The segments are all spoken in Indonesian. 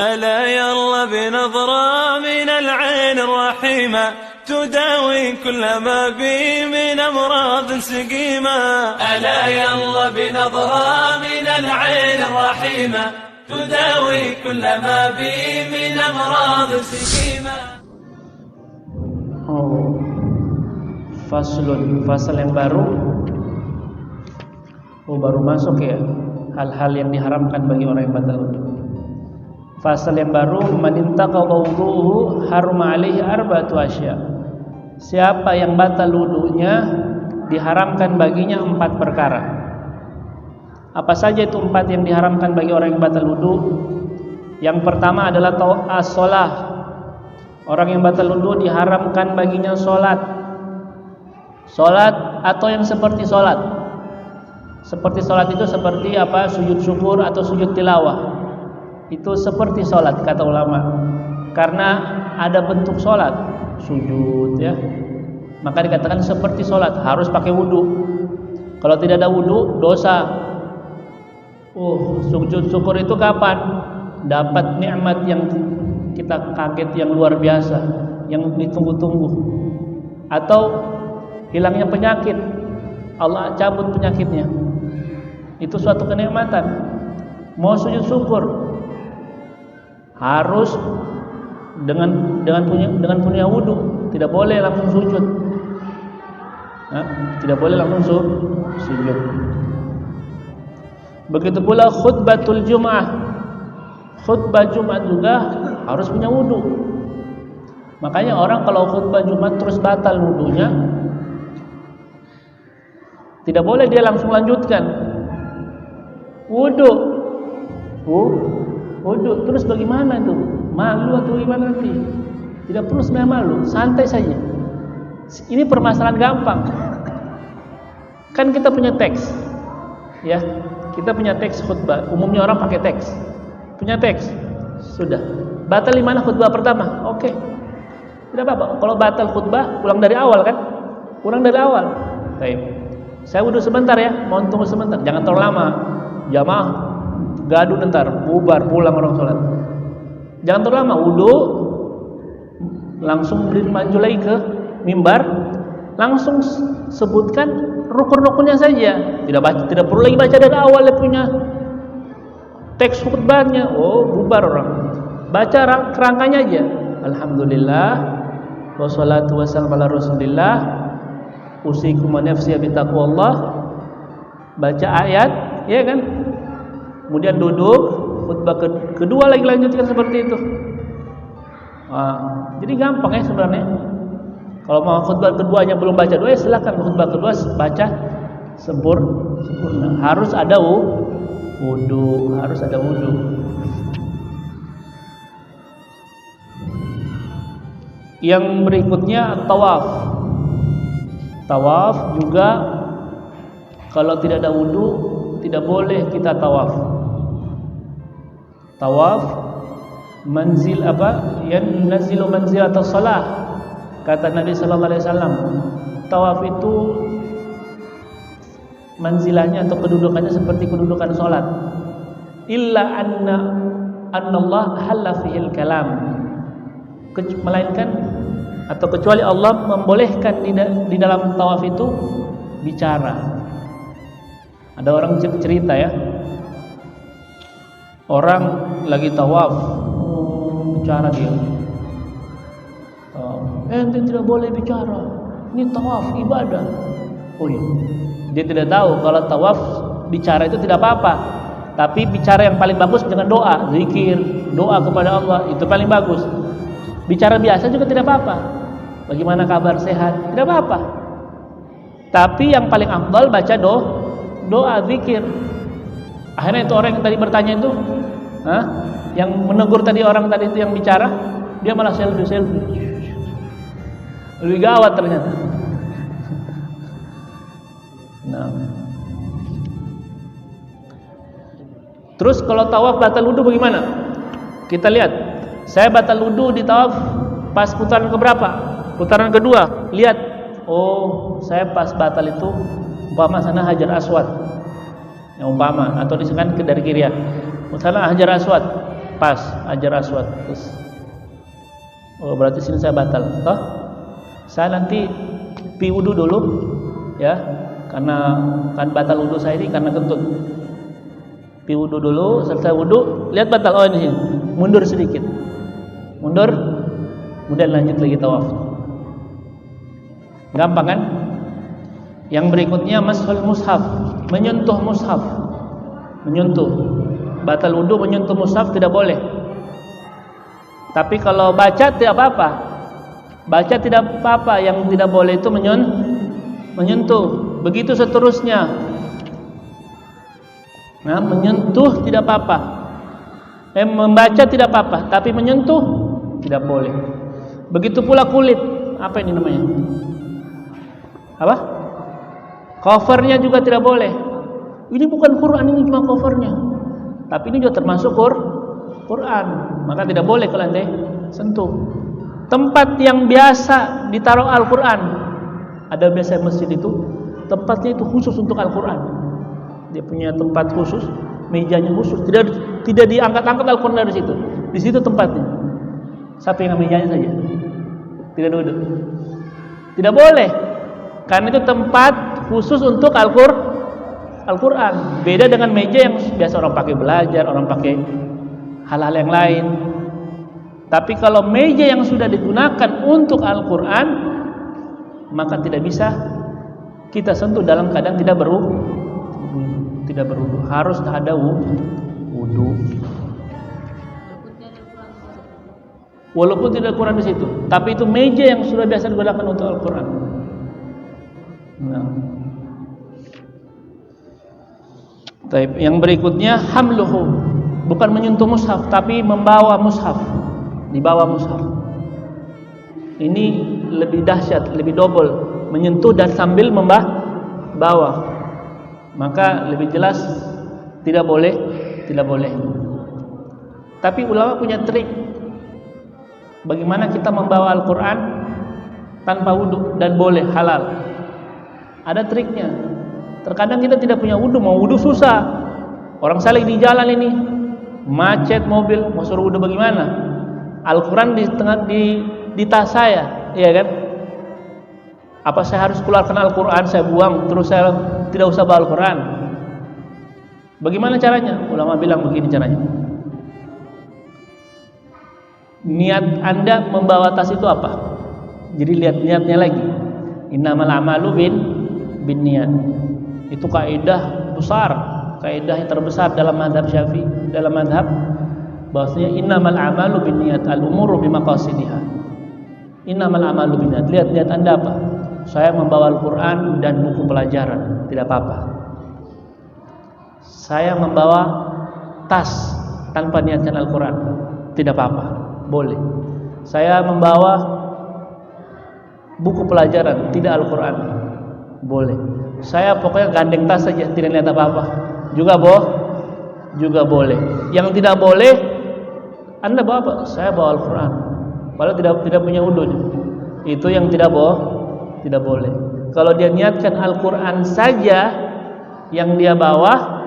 ألا يلا بنظرة من العين الرحيمة تداوي كل ما بي من أمراض سقيمة. ألا يلا بنظرة من العين الرحيمة تداوي كل ما بي من أمراض سقيمة. Fasal yang baru. Baru masuk ya, hal-hal yang diharamkan bagi orang yang batal wudu. Fasal yang baru, man intaqadha wudu'uhu haruma 'alaihi arba'atu asya. Siapa yang batal wudunya diharamkan baginya 4 perkara. Apa saja itu 4 yang diharamkan bagi orang yang batal wudu? Yang pertama adalah as-shalah. Orang yang batal wudu diharamkan baginya salat. Salat atau yang seperti salat. Seperti salat itu seperti apa? Sujud syukur atau sujud tilawah. Itu seperti salat kata ulama. Karena ada bentuk salat, sujud ya. Maka dikatakan seperti salat, harus pakai wudu. Kalau tidak ada wudu, dosa. Sujud syukur itu kapan? Dapat nikmat yang kita kaget yang luar biasa, yang ditunggu-tunggu. Atau hilangnya penyakit, Allah cabut penyakitnya. Itu suatu kenikmatan. Mau sujud syukur harus dengan punya wudu, tidak boleh langsung sujud. Tidak boleh langsung sujud. Begitu pula khutbatul Jum'ah. Khutbah Jumat juga harus punya wudu. Makanya orang kalau khutbah Jumat terus batal wudunya, tidak boleh dia langsung lanjutkan. Wudu terus bagaimana itu? Malu atau gimana nanti? Tidak perlu sebenarnya malu, santai saja. Ini permasalahan gampang. Kan kita punya teks, ya. Kita punya teks khutbah. Umumnya orang pakai teks. Punya teks, sudah. Batal di mana khutbah pertama? Oke. Tidak apa-apa. Kalau batal khutbah, ulang dari awal kan? Ulang dari awal. Baik. Saya wudu sebentar ya, mau tunggu sebentar. Jangan terlalu lama. Jamaah gaduh ntar, bubar pulang orang sholat. Jangan terlalu lama, wudu langsung maju lagi ke mimbar, langsung sebutkan rukun-rukunnya saja. Tidak perlu lagi baca dari awal dia punya teks khutbahnya. Bubar orang. Baca kerangkanya aja. Alhamdulillah wassalatu wassalamu ala Rasulillah. Usikum wa nafsi bi taqwallah. Baca ayat, ya kan? Kemudian duduk, khutbah kedua lagi lanjutkan seperti itu. Jadi gampang ya sebenarnya. Kalau mau khutbah keduanya belum baca doa, silakan khutbah kedua baca sempurna. Harus ada wudu, harus ada wudu. Yang berikutnya tawaf. Tawaf juga kalau tidak ada wudu tidak boleh kita tawaf. Tawaf manzil apa? Yang nazilu manzilatas shalah. Kata Nabi sallallahu alaihi wasallam, tawaf itu manzilahnya atau kedudukannya seperti kedudukan salat. Illa anna Allah halla fihil kalam. Melainkan atau kecuali Allah membolehkan di dalam tawaf itu bicara. Ada orang cerita ya, orang lagi tawaf, bicara dia. Ente tidak boleh bicara, ini tawaf ibadah. Iya, dia tidak tahu kalau tawaf bicara itu tidak apa-apa. Tapi bicara yang paling bagus dengan doa, zikir, doa kepada Allah itu paling bagus. Bicara biasa juga tidak apa-apa. Bagaimana kabar, sehat, tidak apa-apa. Tapi yang paling afdal baca doa, zikir. Akhirnya itu orang yang tadi bertanya itu, yang menegur tadi orang tadi itu yang bicara, dia malah selfie. Lebih gawat ternyata. Terus kalau tawaf batal wudu bagaimana? Kita lihat. Saya batal wudu di tawaf pas putaran keberapa? Putaran kedua. Lihat. Saya pas batal itu umpama sana Hajar Aswad. Yang umpama atau disebutkan dari kiri ya. Sana Hajar Aswad. pas Hajar Aswad. Terus, oh berarti sini saya batal. Toh, saya nanti pi wudu dulu, ya, karena kan batal wudu saya ini karena kentut. Pi wudu dulu, selesai wudu, lihat batal. Oh ini sini, mundur sedikit, mundur, kemudian lanjut lagi tawaf. Gampang kan? Yang berikutnya mashul mushaf, menyentuh mushaf, menyentuh. Batal wudu menyentuh mushaf tidak boleh. Tapi kalau baca tidak apa-apa. Baca tidak apa-apa, yang tidak boleh itu menyentuh. Begitu seterusnya. Nah, menyentuh tidak apa-apa. Membaca tidak apa-apa, tapi menyentuh tidak boleh. Begitu pula kulit. Apa ini namanya? Apa? Covernya juga tidak boleh. Ini bukan Quran, ini cuma covernya. Tapi ini juga termasuk Quran. Maka tidak boleh kalau anda sentuh. Tempat yang biasa ditaruh Al-Quran, ada biasa masjid itu, tempatnya itu khusus untuk Al-Quran. Dia punya tempat khusus, mejanya khusus. Tidak diangkat-angkat Al-Quran dari situ. Di situ tempatnya. Samping mejanya saja. Tidak duduk. Tidak boleh. Karena itu tempat khusus untuk Al-Quran. Beda dengan meja yang biasa orang pakai belajar, orang pakai hal-hal yang lain. Tapi kalau meja yang sudah digunakan untuk Al-Quran, maka tidak bisa kita sentuh dalam keadaan tidak berwudu. Harus ada wudu. Walaupun tidak Quran di situ, tapi itu meja yang sudah biasa digunakan untuk Al-Quran. Nah. Yang berikutnya hamluhu, bukan menyentuh mushaf tapi membawa mushaf, dibawa mushaf. Ini lebih dahsyat, lebih double, menyentuh dan sambil membawa. Maka lebih jelas tidak boleh. Tapi ulama punya trik bagaimana kita membawa Al-Quran tanpa wudu dan boleh, halal. Ada triknya. Terkadang kita tidak punya wudu, mau wudu susah. Orang saling di jalan ini, macet mobil, mau suruh wudu bagaimana? Al-Quran di tas saya, iya kan? Apa saya harus keluarkan Al-Quran, saya buang, terus saya tidak usah bawa Al-Quran? Bagaimana caranya? Ulama bilang begini caranya. Niat anda membawa tas itu apa? Jadi lihat niatnya lagi. Innamal a'malu bin niat. Itu kaidah besar, kaidah yang terbesar dalam mazhab Syafi'i, dalam mazhab bahwasanya innamal a'malu binniyat, al-umuru bimaqasidiha. Innamal a'malu binniyat. Lihat niat anda apa? Saya membawa Al-Quran dan buku pelajaran, tidak apa-apa. Saya membawa tas tanpa niatkan Al-Quran, tidak apa-apa, boleh. Saya membawa buku pelajaran, tidak Al-Quran, boleh. Saya pokoknya gandeng tas saja, tidak niat apa-apa, juga boleh. Yang tidak boleh, anda bawa apa? Saya bawa Al-Quran, padahal tidak punya wudu. Itu yang tidak boleh. Kalau dia niatkan Al-Quran saja yang dia bawa,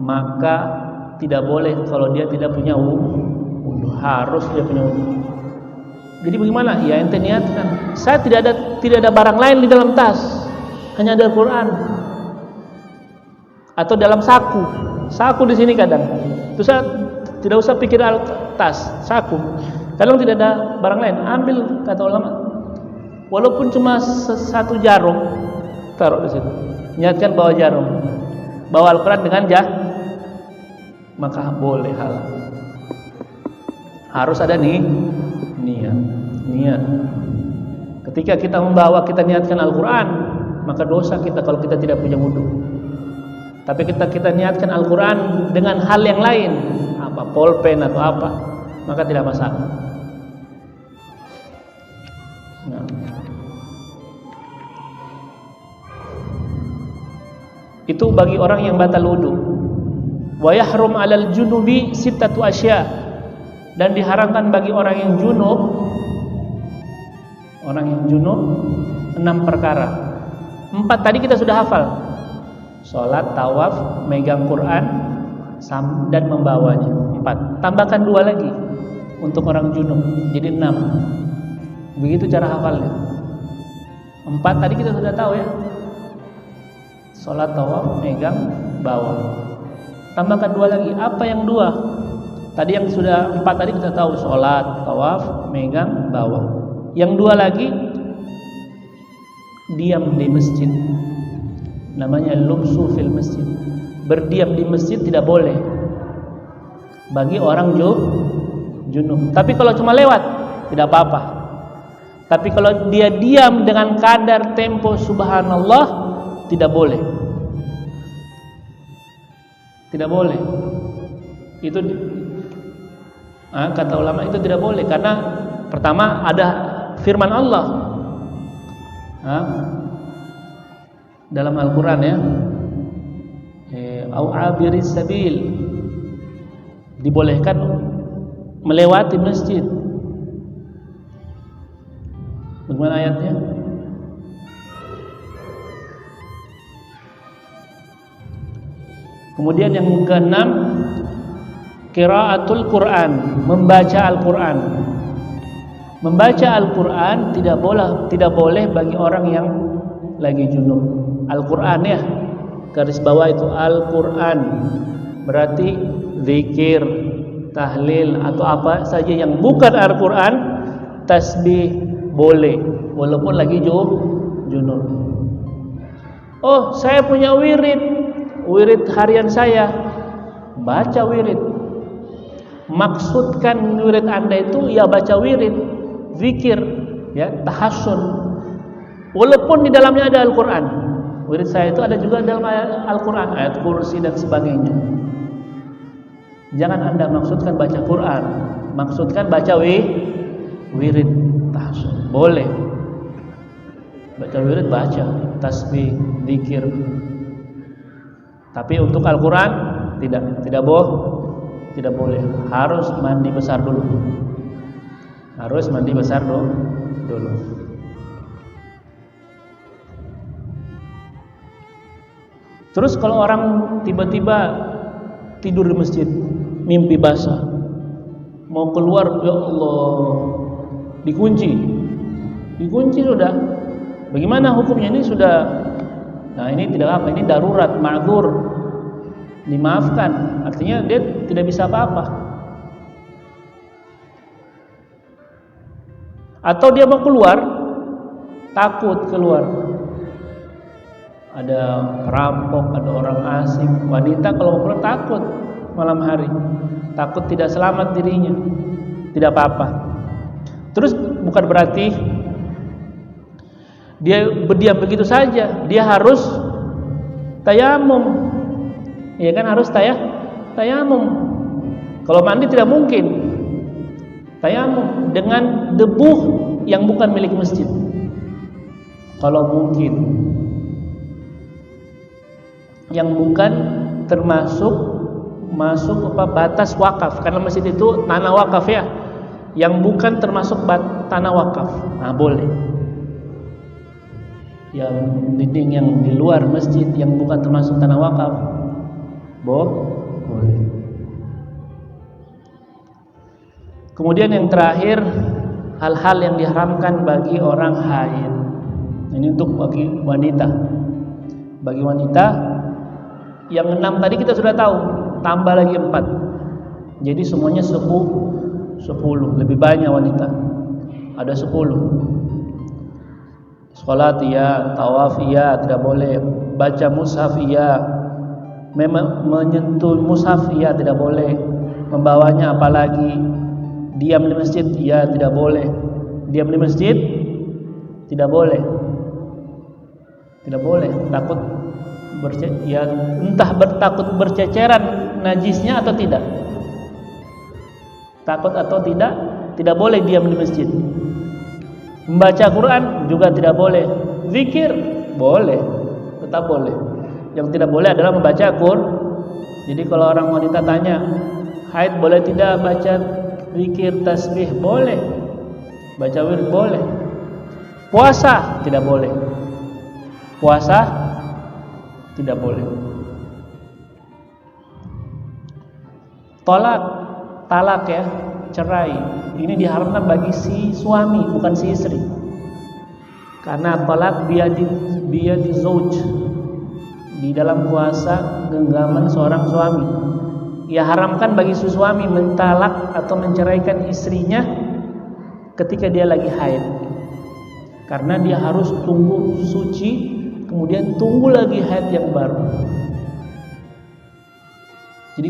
maka tidak boleh. Kalau dia tidak punya wudu, harus dia punya wudu. Jadi bagaimana? Ya ente niatkan. Saya tidak ada barang lain di dalam tas, hanya ada Al-Quran. Atau dalam saku di sini kadang. Terus saya tidak usah pikir tas, saku. Kadang tidak ada barang lain, ambil, kata ulama. Walaupun cuma satu jarum, taruh di situ. Niatkan bawa jarum, bawa Al-Quran dengan maka boleh halal. Harus ada niat. Ketika kita membawa, kita niatkan Al-Quran, maka dosa kita kalau kita tidak punya wudu. Tapi kita niatkan Al-Quran dengan hal yang lain, apa pulpen atau apa, maka tidak masalah. Nah. Itu bagi orang yang batal wudu. Wa yahrum 'alal junubi sittatu asya. Dan diharamkan bagi orang yang junub 6 perkara. 4 tadi kita sudah hafal. Salat, tawaf, megang Quran dan membawanya. 4. Tambahkan 2 lagi untuk orang junub, jadi 6. Begitu cara hafalnya. 4 tadi kita sudah tahu ya. Sholat, tawaf, megang, bawa. Tambahkan 2 lagi. Apa yang 2? Tadi yang sudah 4 tadi kita tahu, sholat, tawaf, megang, bawa. Yang 2 lagi, diam di masjid. Namanya lumsu fil masjid. Berdiam di masjid tidak boleh bagi orang junub. Tapi kalau cuma lewat tidak apa-apa. Tapi kalau dia diam dengan kadar tempo subhanallah tidak boleh. Tidak boleh. Itu kata ulama itu tidak boleh karena pertama ada firman Allah dalam Al-Quran ya, au abiris sabil, dibolehkan melewati masjid. Bagaimana ayatnya? Kemudian yang ke-6, qiraatul Quran, membaca Al-Quran. Membaca Al-Quran tidak boleh bagi orang yang lagi junub. Al-Quran ya, garis bawah itu Al-Quran, berarti zikir, tahlil atau apa saja yang bukan Al-Quran. Tasbih boleh walaupun lagi junub. Oh, saya punya wirid harian saya, baca wirid. Maksudkan wirid Anda itu ya baca wirid, zikir, ya, tahassun. Walaupun di dalamnya ada Al-Quran. Wirid saya itu ada juga dalam Al-Quran, ayat kursi dan sebagainya. Jangan Anda maksudkan baca Quran, maksudkan baca wirid, tahassun. Boleh. Baca wirid, baca tasbih, zikir. Tapi untuk Al-Quran tidak boleh. Harus mandi besar dulu. Dulu. Terus kalau orang tiba-tiba tidur di masjid, mimpi basah, mau keluar, ya Allah, dikunci sudah. Bagaimana hukumnya? Ini sudah, nah ini tidak apa, ini darurat, ma'dzur, dimaafkan. Artinya dia tidak bisa apa-apa. Atau dia mau keluar, takut keluar. Ada perampok, ada orang asing. Wanita kalau mau keluar takut malam hari, takut tidak selamat dirinya. Tidak apa-apa. Terus bukan berarti dia berdiam begitu saja. Dia harus tayamum. Ya kan, harus tayamum. Kalau mandi tidak mungkin. Tayamum dengan debu yang bukan milik masjid. Kalau mungkin, yang bukan termasuk batas wakaf, karena masjid itu tanah wakaf ya. Yang bukan termasuk tanah wakaf, nah boleh. Yang dinding yang di luar masjid yang bukan termasuk tanah wakaf, boleh. Kemudian yang terakhir, hal-hal yang diharamkan bagi orang haid. Ini untuk bagi wanita. Bagi wanita, yang 6 tadi kita sudah tahu, tambah lagi 4. Jadi semuanya 10. Lebih banyak wanita. Ada 10. Salat iya, tawaf iya, tidak boleh. Baca mushaf iya. Menyentuh mushaf iya, tidak boleh. Membawanya apalagi. Diam di masjid iya, tidak boleh. Diam di masjid tidak boleh. Tidak boleh, takut ya, entah bertakut berceceran najisnya atau tidak. Takut atau tidak boleh diam di masjid. Membaca Quran juga tidak boleh. Zikir boleh, tetap boleh. Yang tidak boleh adalah membaca Quran. Jadi kalau orang wanita tanya, haid boleh tidak baca zikir, tasbih? Boleh. Baca wirid boleh. Puasa tidak boleh. Puasa tidak boleh. Tolak talak ya, cerai. Ini diharamkan bagi si suami, bukan si istri. Karena talak biyadi zauj, di dalam kuasa genggaman seorang suami. Ia haramkan bagi si suami mentalak atau menceraikan istrinya ketika dia lagi haid. Karena dia harus tunggu suci, kemudian tunggu lagi haid yang baru. Jadi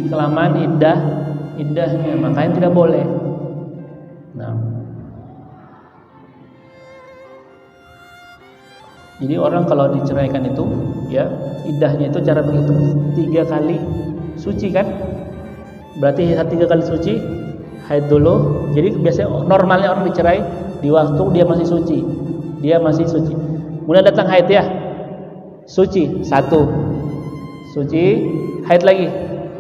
kelamaan iddahnya, makanya tidak boleh. Nah, jadi orang kalau diceraikan itu, ya iddahnya itu cara berhitung 3 kali suci kan? Berarti 3 kali suci, haid dulu. Jadi biasanya normalnya orang dicerai di waktu dia masih suci. Kemudian datang haid ya, suci 1. Suci, haid lagi,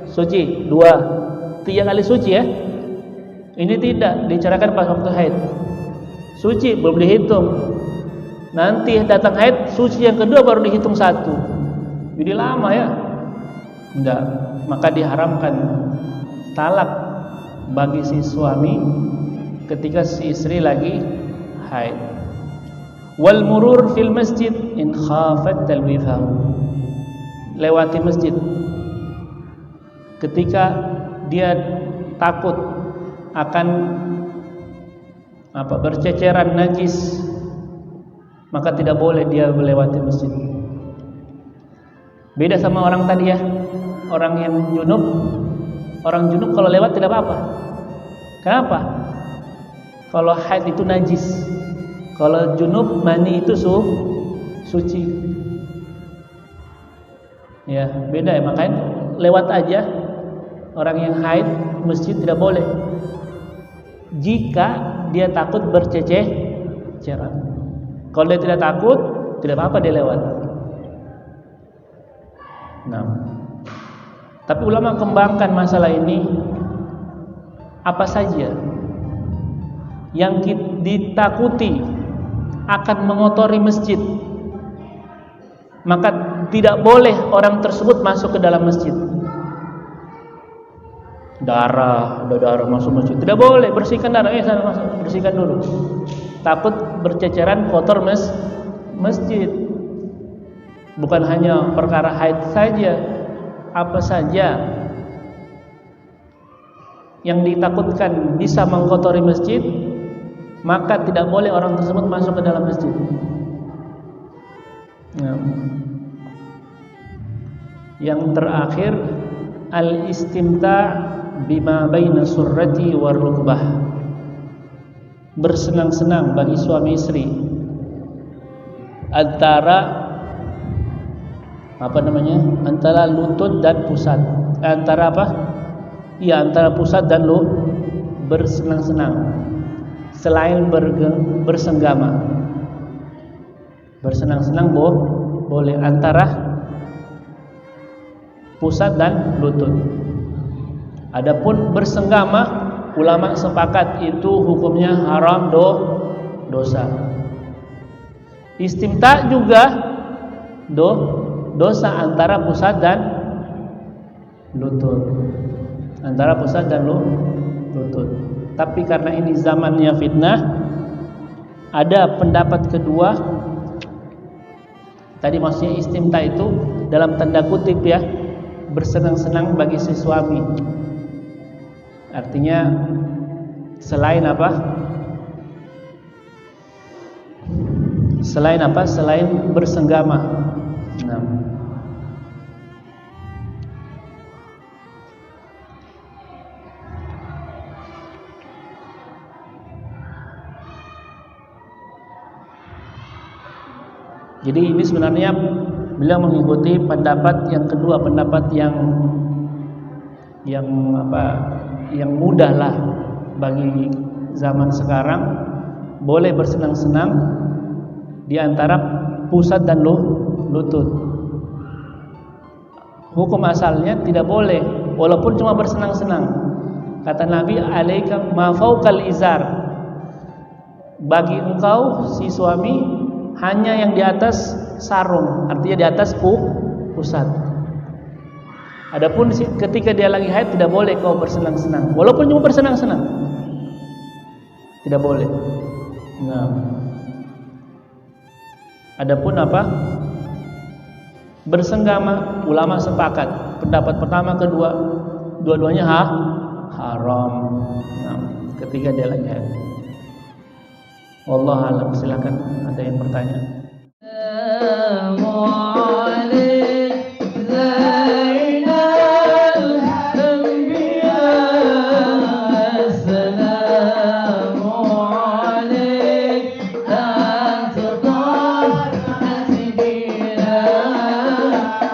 suci 2, 3 kali suci ya. Ini tidak diceraikan pas waktu haid. Suci belum dihitung. Nanti datang haid, suci yang kedua baru dihitung 1. Jadi lama ya. Enggak, maka diharamkan talak bagi si suami ketika si istri lagi haid. Wal murur fil masjid in khafat talwifahu. Lewati masjid ketika dia takut akan berceceran najis, maka tidak boleh dia melewati masjid. Beda sama orang tadi ya, orang yang junub. Orang junub kalau lewat tidak apa-apa. Kenapa? Kalau haid itu najis, kalau junub mani itu suci. Ya, beda ya, makanya lewat aja. Orang yang haid masjid tidak boleh jika dia takut berceceran. Kalau dia tidak takut, tidak apa-apa dia lewat. Nah, tapi ulama kembangkan masalah ini. Apa saja yang ditakuti akan mengotori masjid, maka tidak boleh orang tersebut masuk ke dalam masjid. Darah masuk masjid, tidak boleh. Bersihkan darah, sana masuk, bersihkan dulu. Takut berceceran kotor masjid. Bukan hanya perkara haid saja, apa saja yang ditakutkan bisa mengkotori masjid, maka tidak boleh orang tersebut masuk ke dalam masjid. Nah, yang terakhir, al-istimta' bima baina surrati war rukbah. Bersenang-senang bagi suami istri antara antara lutut dan pusat. Antara apa? Ya, antara pusat dan bersenang-senang selain bersenggama. Bersenang-senang boleh antara pusat dan lutut. Adapun bersenggama, ulama sepakat itu hukumnya haram, dosa. Istimta juga dosa antara pusat dan lutut. Antara pusat dan lutut. Tapi karena ini zamannya fitnah, ada pendapat kedua. Tadi maksudnya istimta itu dalam tanda kutip ya, bersenang-senang bagi si suami. Artinya selain apa? Selain bersenggama. Nah, jadi ini sebenarnya beliau mengikuti pendapat yang kedua, pendapat yang mudah lah bagi zaman sekarang, boleh bersenang-senang di antara pusat dan lutut. Hukum asalnya tidak boleh, walaupun cuma bersenang-senang. Kata Nabi, alaika ma fawqal izar. Bagi engkau si suami hanya yang di atas sarung, artinya di atas pusat. Adapun ketika dia lagi haid tidak boleh kau bersenang-senang, walaupun cuma bersenang-senang, tidak boleh. Nah, adapun apa? Bersenggama, ulama sepakat. Pendapat pertama, kedua, dua-duanya haram. Nah, ketika dia lagi haid. Wallahu a'lam. Silakan, ada yang bertanya?